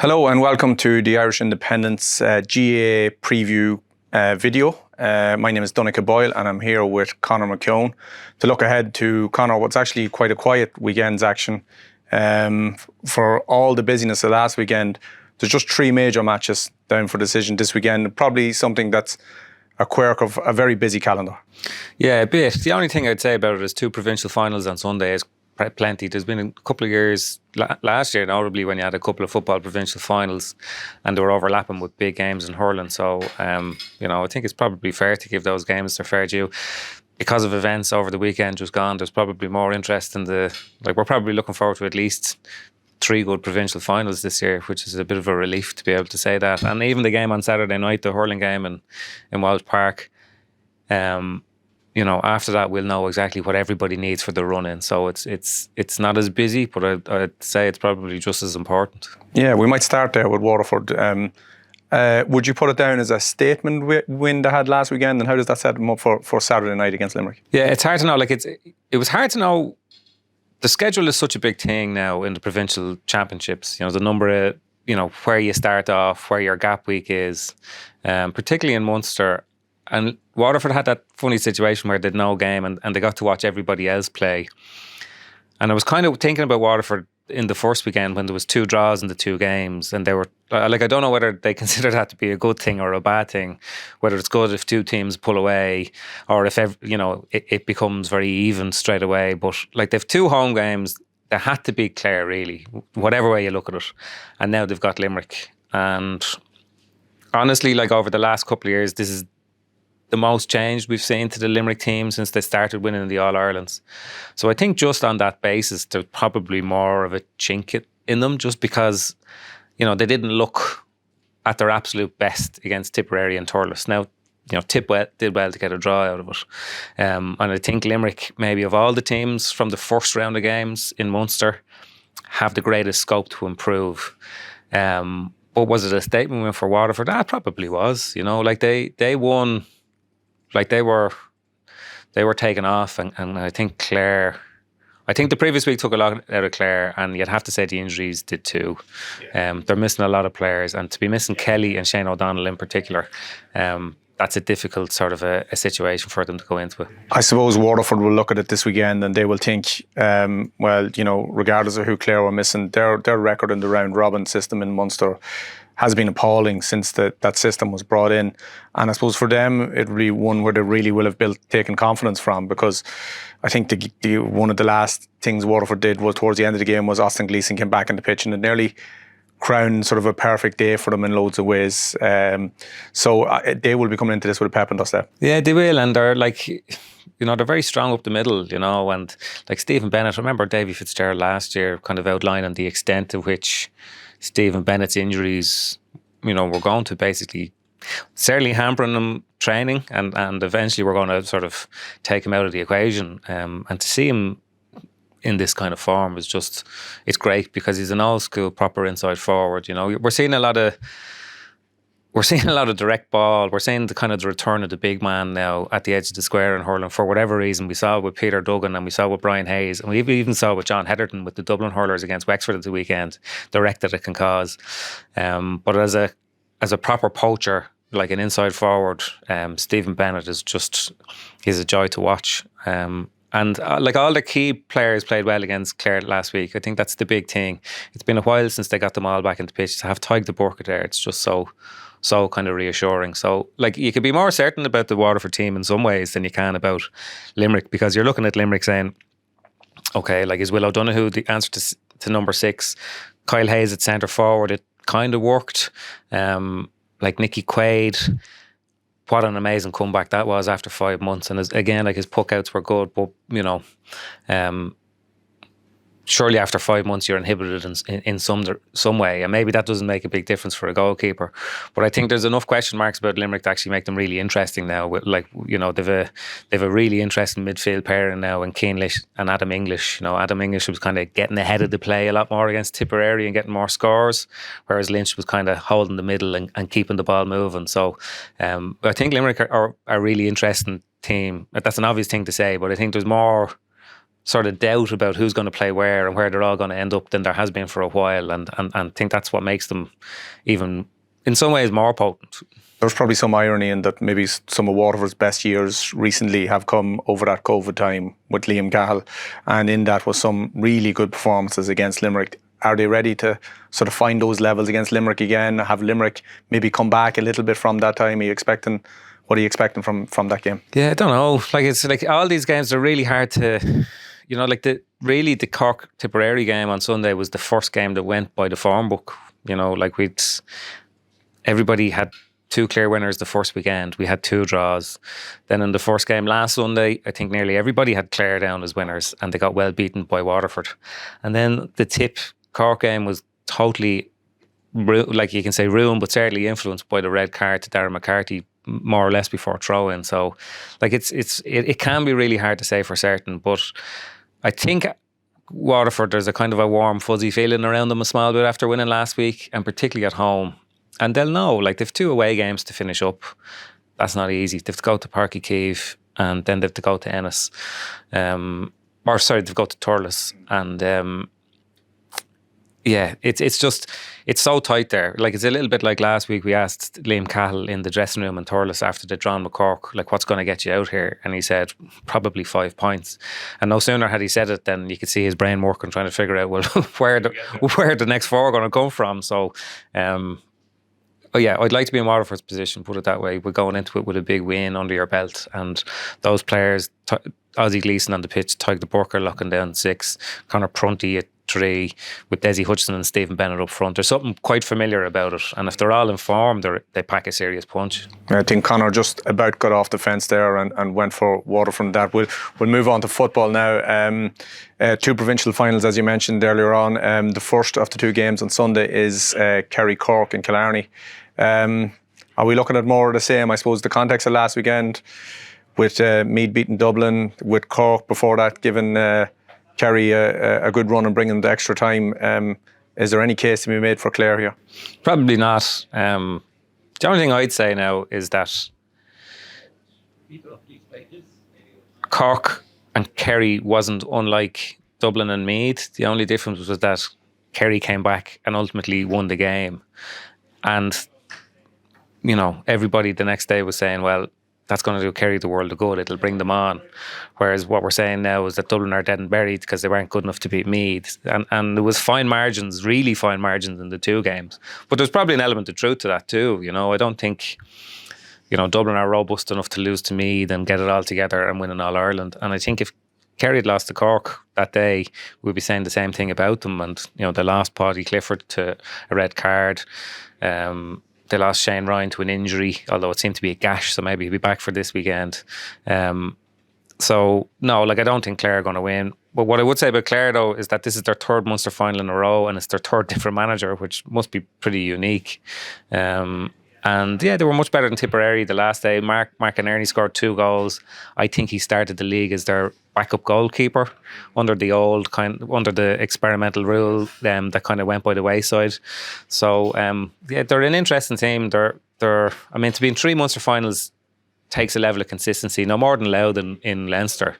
Hello and welcome to the Irish Independence GAA preview video. My name is Donnacha Boyle and I'm here with Conor McKeown to look ahead to, Conor, what's actually quite a quiet weekend's action. For all the busyness of last weekend, there's just 3 major matches down for decision this weekend. Probably something that's a quirk of a very busy calendar. Yeah, a bit. The only thing I'd say about it is 2 provincial finals on Sunday is plenty. There's been a couple of years, last year notably, when you had a couple of football provincial finals and they were overlapping with big games in hurling. So, I think it's probably fair to give those games their fair due. Because of events over the weekend just gone, there's probably more interest in we're probably looking forward to at least 3 good provincial finals this year, which is a bit of a relief to be able to say that. And even the game on Saturday night, the hurling game in Walsh Park, after that we'll know exactly what everybody needs for the run-in. So it's not as busy, but I'd say it's probably just as important. Yeah, we might start there with Waterford. Would you put it down as a statement win they had last weekend, and how does that set them up for Saturday night against Limerick? Yeah, it's hard to know. It was hard to know. The schedule is such a big thing now in the provincial championships. The number of, where you start off, where your gap week is, particularly in Munster. And Waterford had that funny situation where they had no game and they got to watch everybody else play. And I was kind of thinking about Waterford in the first weekend when there was 2 draws in the 2 games, and they were I don't know whether they consider that to be a good thing or a bad thing, whether it's good if 2 teams pull away or if it becomes very even straight away. But they've 2 home games, they had to beat Clare really, whatever way you look at it, and now they've got Limerick. And honestly, over the last couple of years, this is the most change we've seen to the Limerick team since they started winning the All-Irelands. So I think just on that basis, there's probably more of a chink in them, just because, they didn't look at their absolute best against Tipperary and Thurles. Now, Tip did well to get a draw out of it. And I think Limerick, maybe of all the teams from the first round of games in Munster, have the greatest scope to improve. But was it a statement win for Waterford? That probably was. They won. They were taken off, and I think Clare. I think the previous week took a lot out of Clare, and you'd have to say the injuries did too. Yeah. They're missing a lot of players, and to be missing Kelly and Shane O'Donnell in particular, that's a difficult sort of a situation for them to go into it. I suppose Waterford will look at it this weekend and they will think, regardless of who Clare were missing, their record in the round robin system in Munster has been appalling since that system was brought in. And I suppose for them, it really one where they really will have taken confidence from, because I think one of the last things Waterford did was towards the end of the game was Austin Gleeson came back in the pitch and it nearly crowned sort of a perfect day for them in loads of ways. So they will be coming into this with a pep and step. Yeah, they will, and they're they're very strong up the middle, and Stephen Bennett. Remember Davy Fitzgerald last year kind of outlining the extent to which Stephen Bennett's injuries, were going to basically certainly hampering him training, and eventually we're going to sort of take him out of the equation. And to see him in this kind of form is it's great, because he's an old school proper inside forward. We're seeing a lot of direct ball. We're seeing the return of the big man now at the edge of the square in hurling for whatever reason. We saw it with Peter Duggan and we saw it with Brian Hayes, and we even saw it with John Heatherton with the Dublin hurlers against Wexford at the weekend, the wreck that it can cause. But as a proper poacher, like an inside forward, Stephen Bennett he's a joy to watch. And all the key players played well against Clare last week. I think that's the big thing. It's been a while since they got them all back into the pitch. To have Tig de Burke there, it's just so kind of reassuring. So you could be more certain about the Waterford team in some ways than you can about Limerick, because you're looking at Limerick saying, okay, is Will O'Donoghue the answer to number 6? Kyle Hayes at centre forward, it kind of worked. Nicky Quaid, what an amazing comeback that was after 5 months. And again, his puck outs were good, but surely after 5 months you're inhibited in some way, and maybe that doesn't make a big difference for a goalkeeper. But I think there's enough question marks about Limerick to actually make them really interesting now. They've a really interesting midfield pairing now in Keane and Adam English. Adam English was kind of getting ahead of the play a lot more against Tipperary and getting more scores, whereas Lynch was kind of holding the middle and keeping the ball moving. So I think Limerick are a really interesting team. That's an obvious thing to say, but I think there's more sort of doubt about who's going to play where and where they're all going to end up than there has been for a while, and I think that's what makes them even in some ways more potent. There's probably some irony in that maybe some of Waterford's best years recently have come over that COVID time with Liam Cahill, and in that was some really good performances against Limerick. Are they ready to sort of find those levels against Limerick again? Have Limerick maybe come back a little bit from that time? What are you expecting from that game? Yeah, I don't know. Like, it's like all these games are really hard to, like the Cork Tipperary game on Sunday was the first game that went by the form book. Like everybody had 2 clear winners the first weekend. We had 2 draws. Then in the first game last Sunday, I think nearly everybody had Clare down as winners, and they got well beaten by Waterford. And then the Tip Cork game was totally, like you can say ruined, but certainly influenced by the red card to Darren McCarthy more or less before throw-in. So like it can be really hard to say for certain, but I think Waterford, there's a kind of a warm fuzzy feeling around them a small bit after winning last week, and particularly at home. And they'll know, like they've 2 away games to finish up. That's not easy. They've to go to Páirc Uí Chaoimh, and then they've to go to Ennis. They've go to Thurles. And it's so tight there. Like it's a little bit like last week we asked Liam Cahill in the dressing room in Thurles after the drawn with Cork, like, what's going to get you out here? And he said, probably 5 points. And no sooner had he said it than you could see his brain working, trying to figure out, well, where the next 4 are going to come from. So, I'd like to be in Waterford's position, put it that way. We're going into it with a big win under your belt, and those players, Ozzie Gleeson on the pitch, Tyg de Burker locking down 6, Conor Prunty at 3, with Déise Hutchinson and Stephen Bennett up front. There's something quite familiar about it, and if they're all informed, they pack a serious punch. I think Conor just about got off the fence there and went for Waterford. That we'll move on to football now. 2 provincial finals, as you mentioned earlier on. The first of the 2 games on Sunday is Kerry Cork in Killarney. Are we looking at more of the same? I suppose the context of last weekend with Meath beating Dublin, with Cork before that giving Kerry a good run and bringing the extra time. Is there any case to be made for Clare here? Probably not. The only thing I'd say now is that Cork and Kerry wasn't unlike Dublin and Meath. The only difference was that Kerry came back and ultimately won the game. And, everybody the next day was saying, well, that's going to do Kerry the world of good. It'll bring them on. Whereas what we're saying now is that Dublin are dead and buried because they weren't good enough to beat Meath. And there was fine margins, really fine margins in the 2 games. But there's probably an element of truth to that too. I don't think, Dublin are robust enough to lose to Meath and get it all together and win an All-Ireland. And I think if Kerry had lost to Cork that day, we'd be saying the same thing about them. And, they lost Paddy Clifford to a red card. They lost Shane Ryan to an injury, although it seemed to be a gash, so maybe he'll be back for this weekend. So, no, I don't think Clare are going to win. But what I would say about Clare, though, is that this is their 3rd Munster final in a row, and it's their 3rd different manager, which must be pretty unique. And they were much better than Tipperary the last day. Mark Anerney scored 2 goals. I think he started the league as their backup goalkeeper under the experimental rule that kind of went by the wayside. So they're an interesting team. They're to be in 3 Munster finals takes a level of consistency, no more than Louth in Leinster.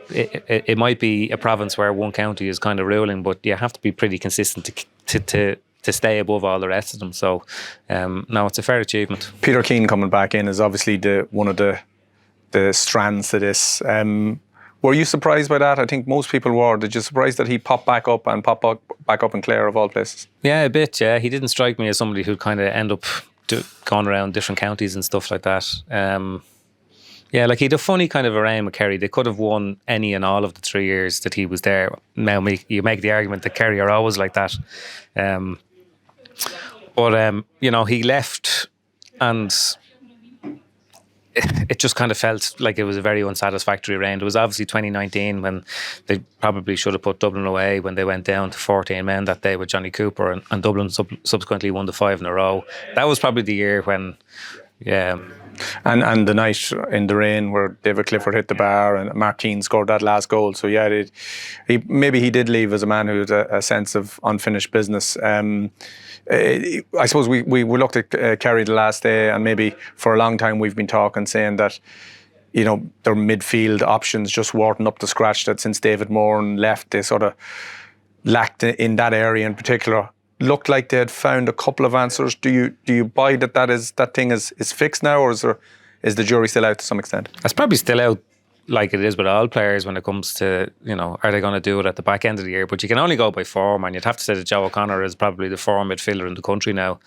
It might be a province where one county is kind of ruling, but you have to be pretty consistent to stay above all the rest of them. So no, it's a fair achievement. Peter Keane coming back in is obviously one of the strands to this. Were you surprised by that? I think most people were. Did you surprised that he popped back up in Clare of all places? Yeah, a bit, yeah. He didn't strike me as somebody who'd kind of end up going around different counties and stuff like that. He had a funny kind of a reign with Kerry. They could have won any and all of the 3 years that he was there. Now you make the argument that Kerry are always like that. He left and it just kind of felt like it was a very unsatisfactory reign. It was obviously 2019 when they probably should have put Dublin away when they went down to 14 men that day with Johnny Cooper, and Dublin subsequently won the 5 in a row. That was probably the year when, And the night in the rain where David Clifford hit the bar and Mark Keane scored that last goal. So he did leave as a man who had a sense of unfinished business. I suppose we looked at Kerry the last day, and maybe for a long time we've been talking, saying that their midfield options just weren't up to scratch. That since David Moran left, they sort of lacked in that area in particular. Looked like they had found a couple of answers. Do you buy that thing is fixed now, or is the jury still out to some extent? It's probably still out, like it is with all players when it comes to, are they going to do it at the back end of the year? But you can only go by form, and you'd have to say that Joe O'Connor is probably the form midfielder in the country now.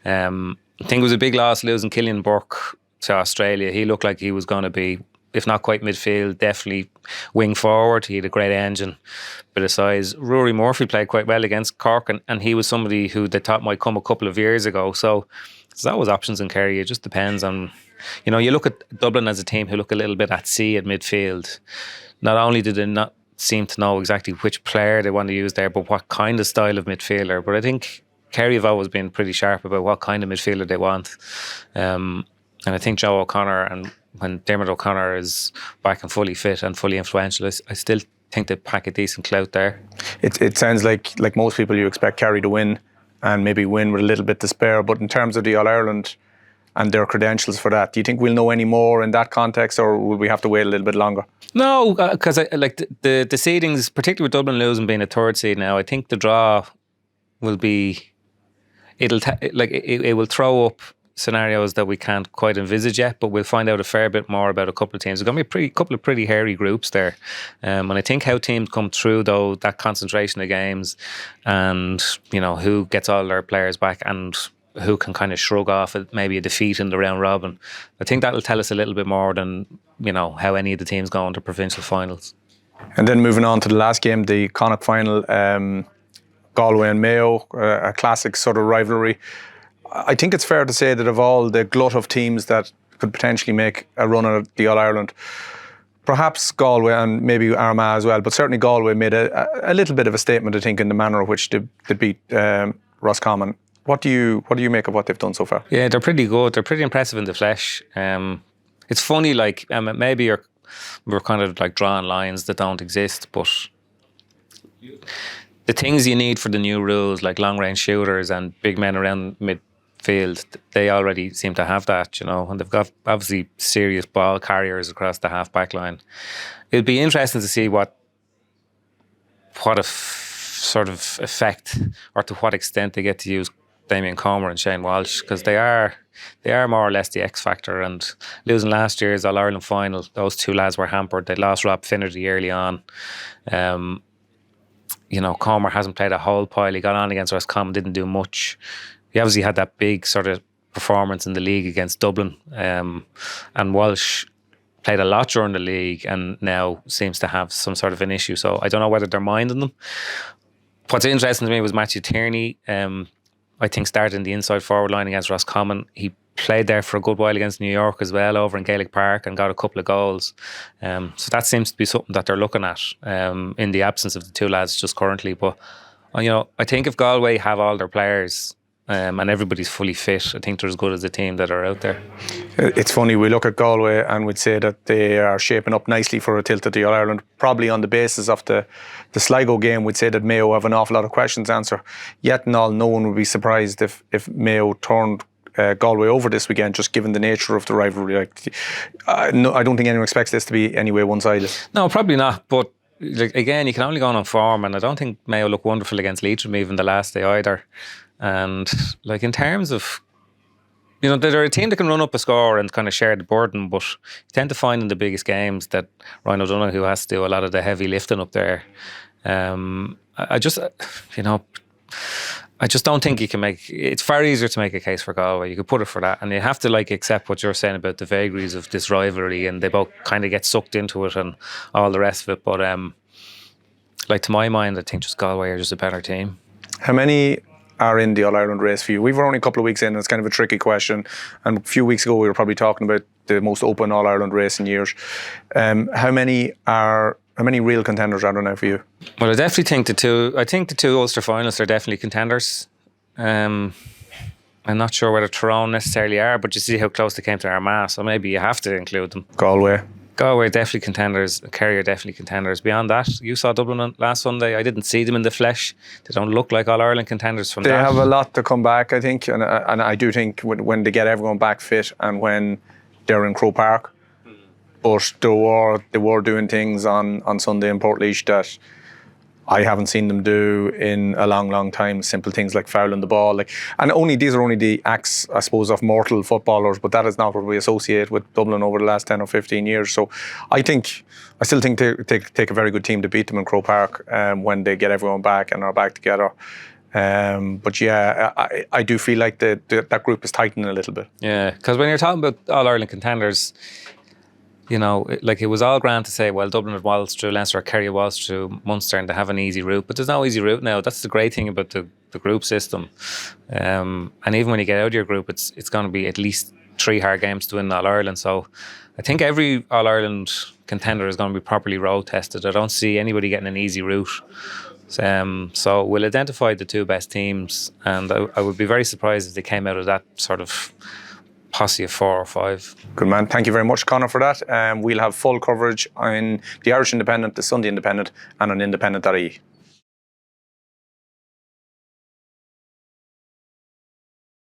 I think it was a big loss losing Killian Burke to Australia. He looked like he was going to be, if not quite midfield, definitely wing forward. He had a great engine, bit of size. Rory Murphy played quite well against Cork, and he was somebody who they thought might come a couple of years ago. So there's always options in Kerry. It just depends on, you look at Dublin as a team who look a little bit at sea at midfield. Not only did they not seem to know exactly which player they want to use there, but what kind of style of midfielder. But I think Kerry have always been pretty sharp about what kind of midfielder they want. And I think Joe O'Connor, and when Dermot O'Connor is back and fully fit and fully influential, I still think they pack a decent clout there. It sounds like most people, you expect Kerry to win, and maybe win with a little bit despair. But in terms of the All-Ireland and their credentials for that, do you think we'll know any more in that context, or will we have to wait a little bit longer? No, because like the seedings, particularly with Dublin losing being a third seed now, I think the draw will be, it will throw up scenarios that we can't quite envisage yet, but we'll find out a fair bit more about a couple of teams. There's going to be a couple of pretty hairy groups there, and I think how teams come through though, that concentration of games, and who gets all their players back and who can kind of shrug off maybe a defeat in the round robin. I think that'll tell us a little bit more than how any of the teams go into provincial finals. And then moving on to the last game, the Connacht final, Galway and Mayo, a classic sort of rivalry. I think it's fair to say that of all the glut of teams that could potentially make a run at the All-Ireland, perhaps Galway and maybe Armagh as well, but certainly Galway made a little bit of a statement, I think, in the manner in which they beat Roscommon. What do you make of what they've done so far? Yeah, they're pretty good. They're pretty impressive in the flesh. It's funny, like maybe we're kind of like drawing lines that don't exist, but the things you need for the new rules, like long range shooters and big men around midfield, they already seem to have that, and they've got obviously serious ball carriers across the half back line. It'll be interesting to see what a sort of effect, or to what extent they get to use Damien Comer and Shane Walsh, because they are more or less the X factor. And losing last year's All-Ireland final, those two lads were hampered. They lost Rob Finnerty early on. Comer hasn't played a whole pile. He got on against Roscommon, didn't do much. He obviously had that big sort of performance in the league against Dublin. And Walsh played a lot during the league and now seems to have some sort of an issue. So I don't know whether they're minding them. What's interesting to me was Matthew Tierney. I think started the inside forward line against Roscommon. He played there for a good while against New York as well, over in Gaelic Park, and got a couple of goals. So that seems to be something that they're looking at in the absence of the two lads just currently. But I think if Galway have all their players and everybody's fully fit, I think they're as good as the team that are out there. It's funny, we look at Galway and we'd say that they are shaping up nicely for a tilt at the All-Ireland. Probably on the basis of the Sligo game, we'd say that Mayo have an awful lot of questions to answer. Yet and all, no one would be surprised if Mayo turned Galway over this weekend, just given the nature of the rivalry. I don't think anyone expects this to be anyway one-sided. No, probably not. But again, you can only go on form, and I don't think Mayo looked wonderful against Leitrim even the last day either. And in terms of, they're a team that can run up a score and kind of share the burden, but you tend to find in the biggest games that Ryan O'Donoghue has to do a lot of the heavy lifting up there. I just don't think you can make. It's far easier to make a case for Galway. You could put it for that, and you have to accept what you're saying about the vagaries of this rivalry, and they both kind of get sucked into it and all the rest of it. But to my mind, I think just Galway are just a better team. How many are in the All-Ireland race for you? We were only a couple of weeks in, and it's kind of a tricky question. And a few weeks ago, we were probably talking about the most open All-Ireland race in years. How many real contenders are there now for you? Well, I definitely think the two Ulster finalists are definitely contenders. I'm not sure whether Tyrone necessarily are, but you see how close they came to Armagh, so maybe you have to include them. Galway are definitely contenders. Kerry are definitely contenders. Beyond that, you saw Dublin last Sunday. I didn't see them in the flesh. They don't look like All-Ireland contenders from that. They have a lot to come back, I think, and I do think when they get everyone back fit and when they're in Croke Park, but they were doing things on Sunday in Portlaoise that I haven't seen them do in a long time. Simple things like fouling the ball, these are only the acts, I suppose, of mortal footballers, but that is not what we associate with Dublin over the last 10 or 15 years. So I still think they take a very good team to beat them in Croke Park when they get everyone back and are back together. But yeah, I do feel like that group is tightening a little bit. Yeah, because when you're talking about All-Ireland contenders, you know, it was all grand to say, well, Dublin had waltzed through Leinster, or Kerry waltzed through Munster, and they have an easy route. But there's no easy route now. That's the great thing about the group system. And even when you get out of your group, it's going to be at least 3 hard games to win All-Ireland. So I think every All-Ireland contender is going to be properly road tested. I don't see anybody getting an easy route. So we'll identify the 2 best teams, and I would be very surprised if they came out of that sort of posse of 4 or 5. Good man. Thank you very much, Conor, for that. We'll have full coverage on the Irish Independent, the Sunday Independent, and on independent.ie.